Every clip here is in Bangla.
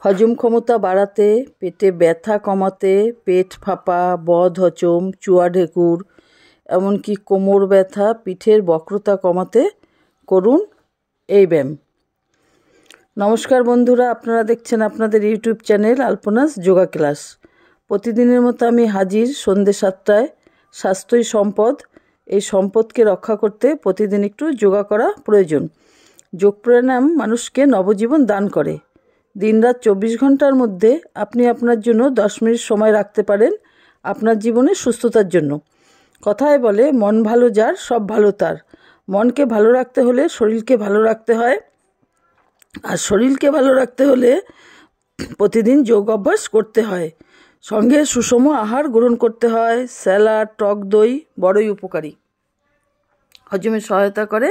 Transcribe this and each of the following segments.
হজম ক্ষমতা বাড়াতে, পেটে ব্যথা কমাতে, পেট ফাঁপা, বদহজম, চুয়া ঢেকুর, এমনকি কোমর ব্যথা, পিঠের বক্রতা কমাতে করুন এই ব্যায়াম। নমস্কার বন্ধুরা, আপনারা দেখছেন আপনাদের ইউটিউব চ্যানেল আলপনাস যোগা ক্লাস। প্রতিদিনের মতো আমি হাজির সন্ধ্যে 7টায়। স্বাস্থ্যই সম্পদ, এই সম্পদকে রক্ষা করতে প্রতিদিন একটু যোগা করা প্রয়োজন। যোগ প্রাণায়াম মানুষকে নবজীবন দান করে। দিনরাত 24 ঘন্টার মধ্যে আপনি আপনার জন্য 10 মিনিট সময় রাখতে পারেন আপনার জীবনের সুস্থতার জন্য। কথায় বলে, মন ভালো যার সব ভালো তার। মনকে ভালো রাখতে হলে শরীরকে ভালো রাখতে হয়, আর শরীরকে ভালো রাখতে হলে প্রতিদিন যোগ অভ্যাস করতে হয়। সঙ্গে সুষম আহার গ্রহণ করতে হয়। স্যালাড, টক দই বড়ই উপকারী, হজমে সহায়তা করে।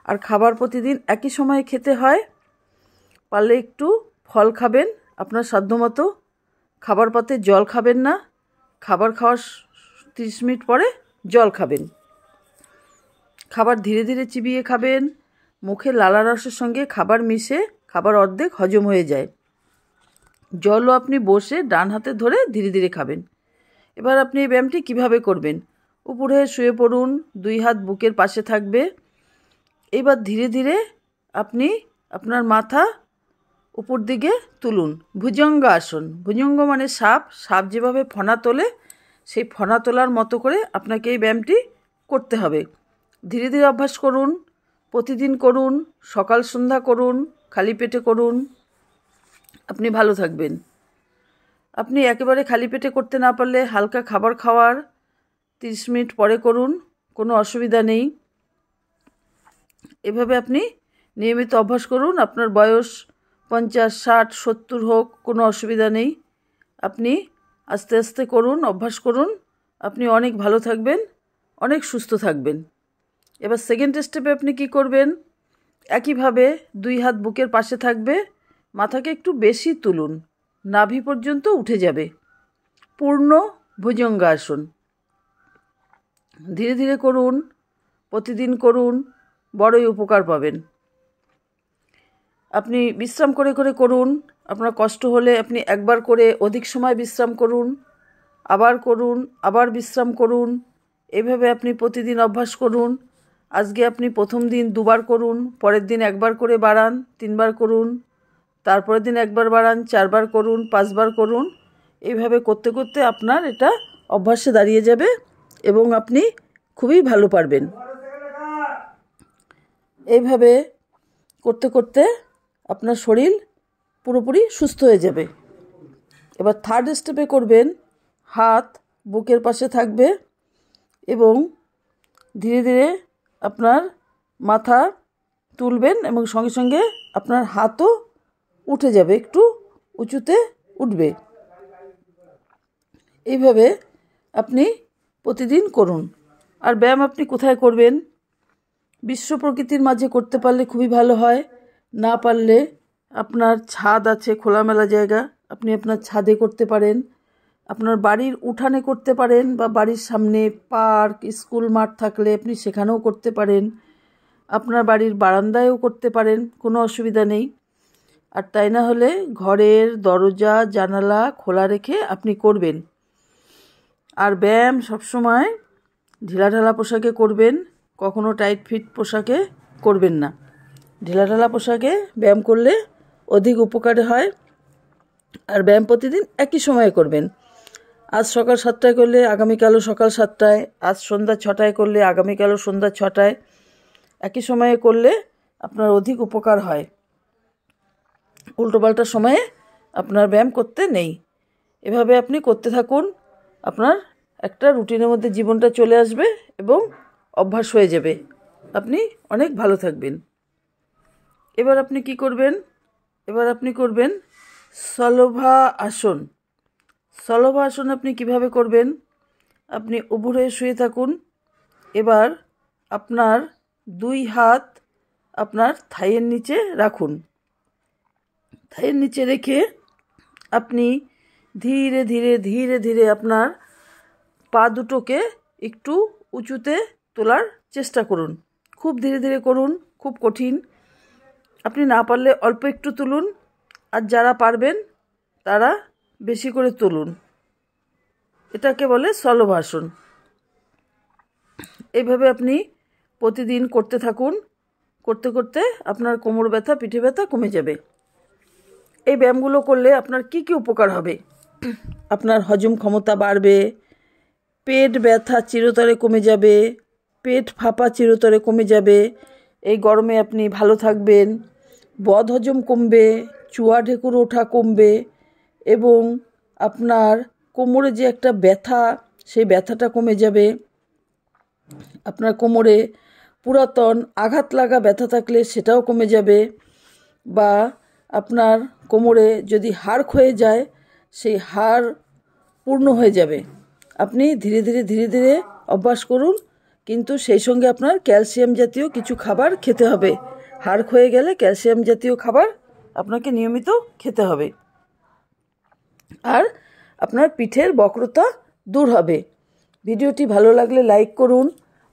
আর খাবার প্রতিদিন একই সময়ে খেতে হয়। পারলে একটু ফল খাবেন আপনার সাধ্যমতো। খাবার পাতে জল খাবেন না। খাবার খাওয়ার 30 মিনিট পরে জল খাবেন। খাবার ধীরে ধীরে চিবিয়ে খাবেন। মুখে লালা রসের সঙ্গে খাবার মিশে খাবার অর্ধেক হজম হয়ে যায়। জলও আপনি বসে ডান হাতে ধরে ধীরে ধীরে খাবেন। এবার আপনি এই ব্যায়ামটি কীভাবে করবেন? উপরে শুয়ে পড়ুন, 2 হাত বুকের পাশে থাকবে। এবার ধীরে ধীরে আপনি আপনার মাথা উপর দিকে তুলুন। ভুজঙ্গ আসন। ভুজঙ্গ মানে সাপ। সাপ যেভাবে ফনা তোলে, সেই ফনা তোলার মতো করে আপনাকে এই ব্যায়ামটি করতে হবে। ধীরে ধীরে অভ্যাস করুন, প্রতিদিন করুন, সকাল সন্ধ্যা করুন, খালি পেটে করুন। আপনি ভালো থাকবেন। আপনি একেবারে খালি পেটে করতে না পারলে হালকা খাবার খাওয়ার 30 মিনিট পরে করুন, কোনো অসুবিধা নেই। এভাবে আপনি নিয়মিত অভ্যাস করুন। আপনার বয়স 50, 60, 70 হোক, কোনো অসুবিধা নেই। আপনি আস্তে আস্তে করুন, অভ্যাস করুন। আপনি অনেক ভালো থাকবেন, অনেক সুস্থ থাকবেন। এবার সেকেন্ড স্টেপে আপনি কি করবেন? একইভাবে 2 হাত বুকের পাশে থাকবে। মাথাকে একটু বেশি তুলুন, নাভি পর্যন্ত উঠে যাবে। পূর্ণ ভুজঙ্গাসন। ধীরে ধীরে করুন, প্রতিদিন করুন, বড়ই উপকার পাবেন। আপনি বিশ্রাম করে করে করুন। আপনার কষ্ট হলে আপনি একবার করে অধিক সময় বিশ্রাম করুন, আবার করুন, আবার বিশ্রাম করুন। এভাবে আপনি প্রতিদিন অভ্যাস করুন। আজকে আপনি প্রথম দিন 2 বার করুন, পরের দিন 1 বার করে বাড়ান, 3 বার করুন, তারপরের দিন 1 বার বাড়ান, 4 বার করুন, 5 বার করুন। এইভাবে করতে করতে আপনার এটা অভ্যাসে দাঁড়িয়ে যাবে এবং আপনি খুবই ভালো পারবেন। এইভাবে করতে করতে আপনার শরীর পুরোপুরি সুস্থ হয়ে যাবে। এবার থার্ড স্টেপে করবেন, হাত বুকের পাশে থাকবে এবং ধীরে ধীরে আপনার মাথা তুলবেন এবং সঙ্গে সঙ্গে আপনার হাতও উঠে যাবে, একটু উঁচুতে উঠবে। এইভাবে আপনি প্রতিদিন করুন। আর ব্যায়াম আপনি কোথায় করবেন? বিশ্ব প্রকৃতির মাঝে করতে পারলে খুবই ভালো হয়। না পারলে আপনার ছাদ আছে, খোলামেলা জায়গা, আপনি আপনার ছাদে করতে পারেন, আপনার বাড়ির উঠানে করতে পারেন, বা বাড়ির সামনে পার্ক, স্কুল মাঠ থাকলে আপনি সেখানেও করতে পারেন, আপনার বাড়ির বারান্দায়ও করতে পারেন, কোনো অসুবিধা নেই। আর তাই না হলে ঘরের দরজা জানালা খোলা রেখে আপনি করবেন। আর ব্যায়াম সবসময় ঢিলাঢালা পোশাকে করবেন, কখনো টাইট ফিট পোশাকে করবেন না। ঢিলাঢালা পোশাকে ব্যায়াম করলে অধিক উপকার হয়। আর ব্যায়াম প্রতিদিন একই সময়ে করবেন। আজ সকাল 7টায় করলে আগামীকালও সকাল 7টায়, আজ সন্ধ্যা 6টায় করলে আগামীকালও সন্ধ্যা 6টায়। একই সময়ে করলে আপনার অধিক উপকার হয়। উল্টোপাল্টা সময়ে আপনার ব্যায়াম করতে নেই। এভাবে আপনি করতে থাকুন। আপনার একটা রুটিনের মধ্যে জীবনটা চলে আসবে এবং অভ্যাস হয়ে যাবে। আপনি অনেক ভালো থাকবেন। এবার আপনি কি করবেন? এবার আপনি করবেন সলভা আসন। সলভা আসন আপনি কিভাবে করবেন? আপনি উবু হয়ে শুয়ে থাকুন। এবার আপনার 2 হাত আপনার থাইয়ের নিচে রাখুন। থাইয়ের নিচে রেখে আপনি ধীরে ধীরে ধীরে ধীরে আপনার পা দুটোকে একটু উঁচুতে তোলার চেষ্টা করুন। খুব ধীরে ধীরে করুন, খুব কঠিন। আপনি না পারলে অল্প একটু তুলুন, আর যারা পারবেন তারা বেশি করে তুলুন। এটাকে বলে স্থলভাষণ। এইভাবে আপনি প্রতিদিন করতে থাকুন। করতে করতে আপনার কোমর ব্যথা, পিঠে ব্যথা কমে যাবে। এই ব্যায়ামগুলো করলে আপনার কি কি উপকার হবে? আপনার হজম ক্ষমতা বাড়বে, পেট ব্যথা চিরতরে কমে যাবে, পেট ফাঁপা চিরতরে কমে যাবে, এই গরমে আপনি ভালো থাকবেন, বদহজম কমবে, চুয়া ঢেকুর ওঠা কমবে এবং আপনার কোমরে যে একটা ব্যথা, সেই ব্যথাটা কমে যাবে। আপনার কোমরে পুরাতন আঘাত লাগা ব্যথা থাকলে সেটাও কমে যাবে, বা আপনার কোমরে যদি হাড় ক্ষয়ে যায় সেই হাড় পূর্ণ হয়ে যাবে। আপনি ধীরে ধীরে ধীরে ধীরে অভ্যাস করুন, কিন্তু সেই সঙ্গে আপনার ক্যালসিয়াম জাতীয় কিছু খাবার খেতে হবে। হাড় ক্ষয়ে গেলে ক্যালসিয়াম জাতীয় খাবার আপনাকে নিয়মিত খেতে হবে। আর আপনার পিঠের বক্রতা দূর হবে। ভিডিওটি ভালো লাগলে লাইক করুন,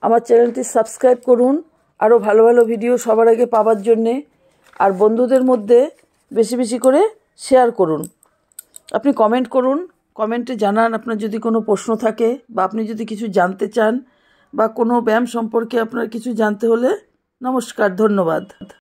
আমার চ্যানেলটি সাবস্ক্রাইব করুন আরও ভালো ভালো ভিডিও সবার আগে পাওয়ার জন্যে। আর বন্ধুদের মধ্যে বেশি বেশি করে শেয়ার করুন। আপনি কমেন্ট করুন, কমেন্টে জানান আপনার যদি কোনো প্রশ্ন থাকে, বা আপনি যদি কিছু জানতে চান, বা কোনো ব্যায়াম সম্পর্কে আপনার কিছু জানতে হলে। নমস্কার, ধন্যবাদ।